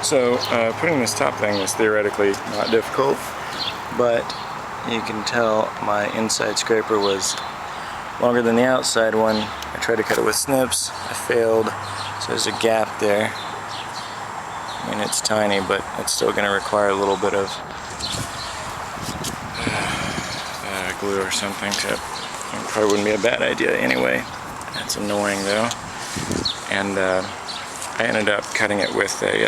So putting this top thing is theoretically not difficult, but you can tell my inside scraper was longer than the outside one. I tried to cut it with snips, I failed, so there's a gap there. I mean, it's tiny, but it's still going to require a little bit of glue or something to, it probably wouldn't be a bad idea anyway. That's annoying though. And I ended up cutting it with a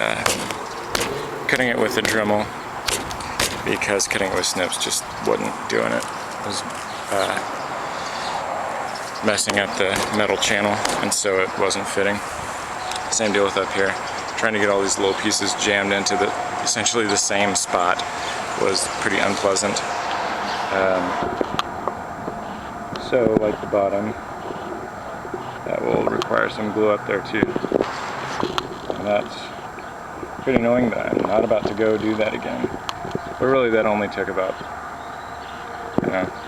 Dremel, because cutting it with snips just wasn't doing it. It was messing up the metal channel, and so it wasn't fitting. Same deal with up here. Trying to get all these little pieces jammed into essentially the same spot was pretty unpleasant. So like the bottom, that will require some glue up there too. And that's pretty annoying, but I'm not about to go do that again. But really that only took about,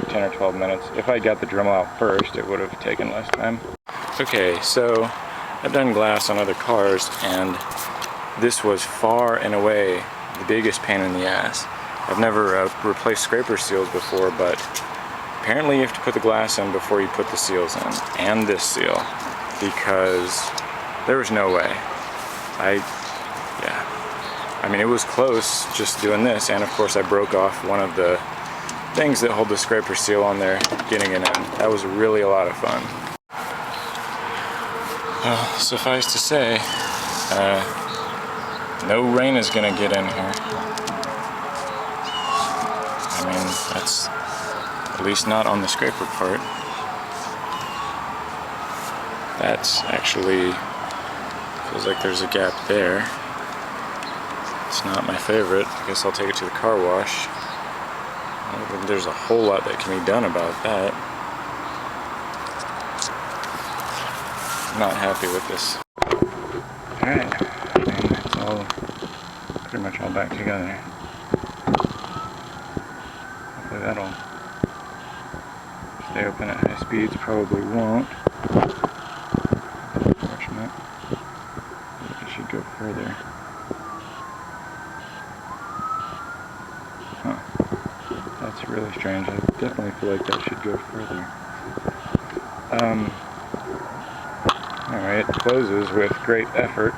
10 or 12 minutes. If I got the Dremel out first, it would have taken less time. Okay, so I've done glass on other cars, and this was far and away the biggest pain in the ass. I've never replaced scraper seals before, but apparently you have to put the glass in before you put the seals in, and this seal, because there was no way. I mean, it was close just doing this, and of course I broke off one of the things that hold the scraper seal on there, getting it in. That was really a lot of fun. Suffice to say, no rain is gonna get in here. I mean, that's at least not on the scraper part. That's actually, feels like there's a gap there. It's not my favorite. I guess I'll take it to the car wash. I don't think there's a whole lot that can be done about that. I'm not happy with this. Alright, and it's all pretty much all back together. Hopefully that'll stay open at high speeds. Probably won't. Unfortunate. It should go further. Huh. That's really strange. I definitely feel like that should go further. Alright, it closes with great effort.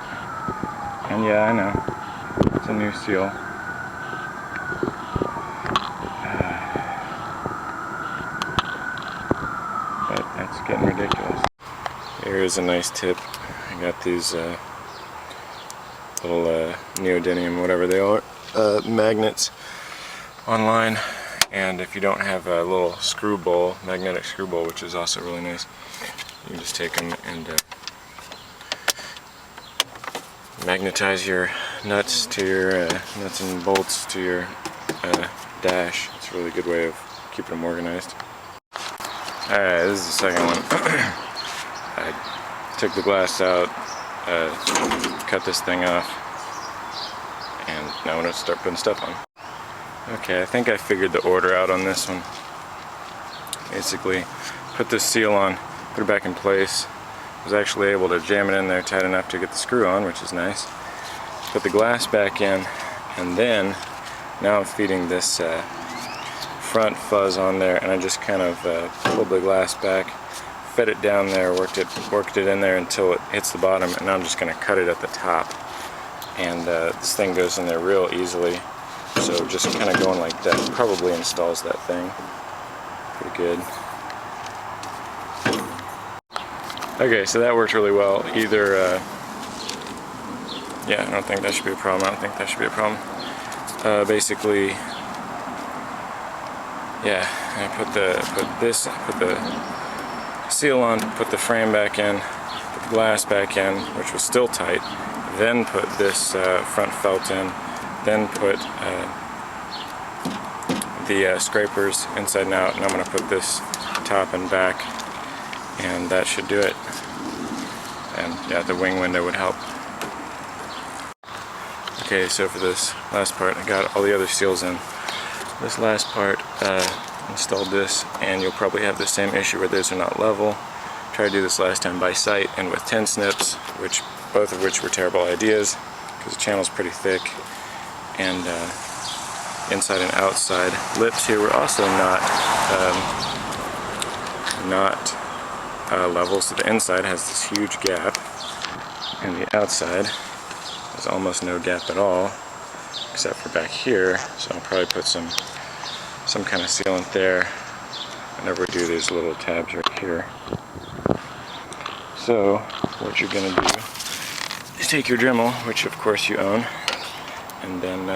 And yeah, I know. It's a new seal. But that's getting ridiculous. Here is a nice tip. I got these little neodymium, whatever they are, magnets online. And if you don't have a little screw bowl, magnetic screw bowl, which is also really nice, you can just take them and magnetize your nuts to your nuts and bolts to your dash. It's a really good way of keeping them organized. Alright, this is the second one. I took the glass out, cut this thing off, and now I'm going to start putting stuff on. Okay, I think I figured the order out on this one. Basically, put this seal on, put it back in place. Was actually able to jam it in there tight enough to get the screw on, which is nice. Put the glass back in, and then now I'm feeding this front fuzz on there, and I just kind of pulled the glass back, fed it down there, worked it in there until it hits the bottom, and now I'm just going to cut it at the top. And this thing goes in there real easily, so just kind of going like that probably installs that thing pretty good. Okay, so that worked really well. Either, yeah, I don't think that should be a problem. Basically, yeah, I put the seal on, put the frame back in, put the glass back in, which was still tight, then put this front felt in, then put the scrapers inside and out, and I'm going to put this top and back, and that should do it. And yeah, the wing window would help. Okay, so for this last part, I got all the other seals in. This last part, installed this, and you'll probably have the same issue where those are not level. Tried to do this last time by sight and with 10 snips, both of which were terrible ideas, because the channel's pretty thick, and inside and outside lips here were also not level, so the inside has this huge gap, and the outside there's almost no gap at all, except for back here. So I'll probably put some kind of sealant there whenever we do these little tabs right here. So what you're gonna do is take your Dremel, which of course you own, and then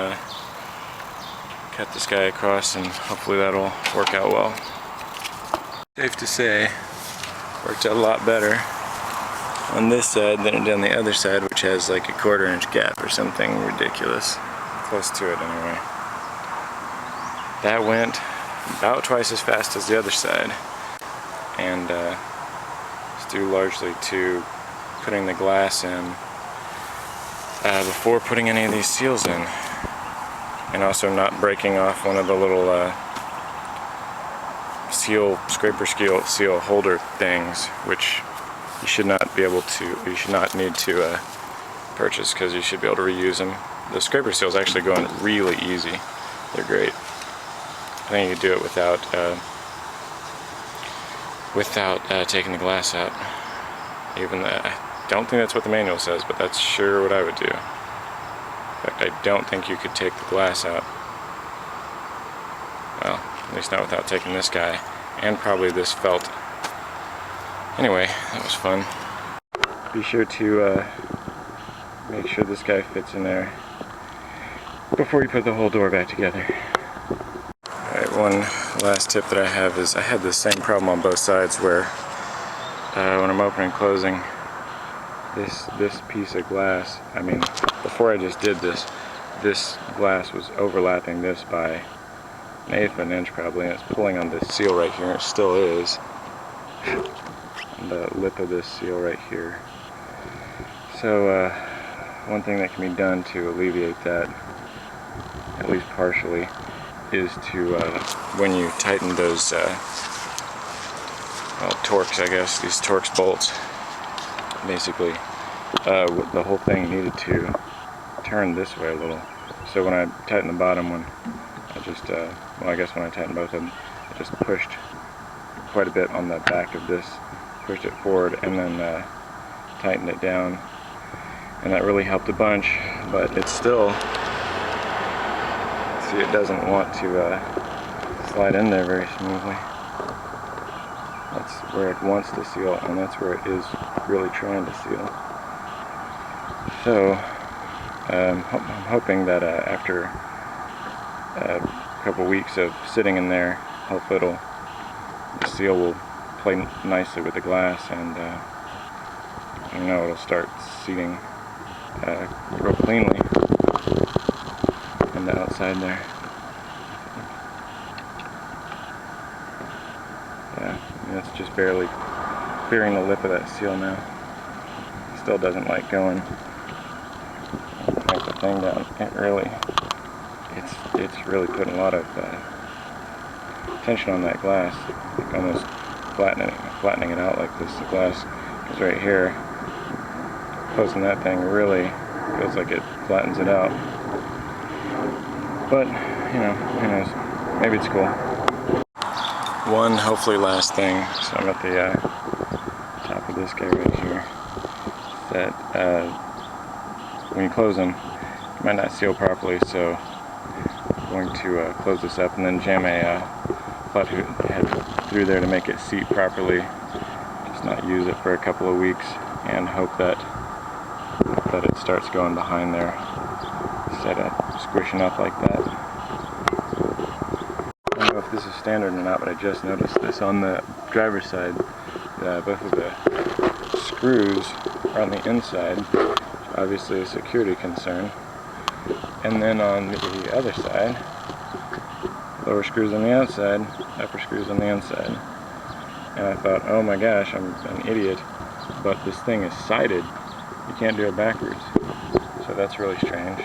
cut this guy across, and hopefully that'll work out well. Safe to say, worked out a lot better on this side than it did on the other side, which has like a 1/4 inch gap or something ridiculous. Close to it anyway. That went about twice as fast as the other side, and it's due largely to putting the glass in before putting any of these seals in, and also not breaking off one of the little scraper seal holder things, which you should not need to purchase, because you should be able to reuse them. The scraper seals actually go in really easy. They're great. I think you can do it without taking the glass out. Even I don't think that's what the manual says, but that's sure what I would do. In fact, I don't think you could take the glass out. Well, at least not without taking this guy, and probably this felt. Anyway, that was fun. Be sure to make sure this guy fits in there before you put the whole door back together. Alright, one last tip that I have is, I had the same problem on both sides where when I'm opening and closing this piece of glass, I mean, before I just did this glass was overlapping this by 1/8 of an inch probably, and it's pulling on this seal right here, and it still is. The lip of this seal right here. So one thing that can be done to alleviate that, at least partially, is to when you tighten those Torx, I guess, these Torx bolts, basically the whole thing needed to turn this way a little. So when I tighten the bottom one, I just well, I guess when I tighten both of them, I just pushed quite a bit on the back of this, pushed it forward, and then tightened it down, and that really helped a bunch. But it's still, see, it doesn't want to slide in there very smoothly. That's where it wants to seal, and that's where it is really trying to seal. So I'm hoping that after a couple weeks of sitting in there, hopefully the seal will play nicely with the glass, and I don't know, it'll start seating real cleanly on the outside there. Yeah, I mean, it's just barely clearing the lip of that seal now. It still doesn't like going. Crank the thing down. It really, it's really putting a lot of tension on that glass, like almost flattening it out like this. The glass is right here. Closing that thing really feels like it flattens it out. But, you know, who knows? Maybe it's cool. One hopefully last thing, so I'm at the top of this guy right here, that when you close them, it might not seal properly, so I'm going to close this up and then jam a flathead head through there to make it seat properly. Just not use it for a couple of weeks, and hope that it starts going behind there instead of squishing up like that. I don't know if this is standard or not, but I just noticed this on the driver's side. Both of the screws are on the inside, which is obviously a security concern. And then on the other side, lower screws on the outside, upper screws on the inside. And I thought, oh my gosh, I'm an idiot, but this thing is sided. You can't do it backwards. So that's really strange.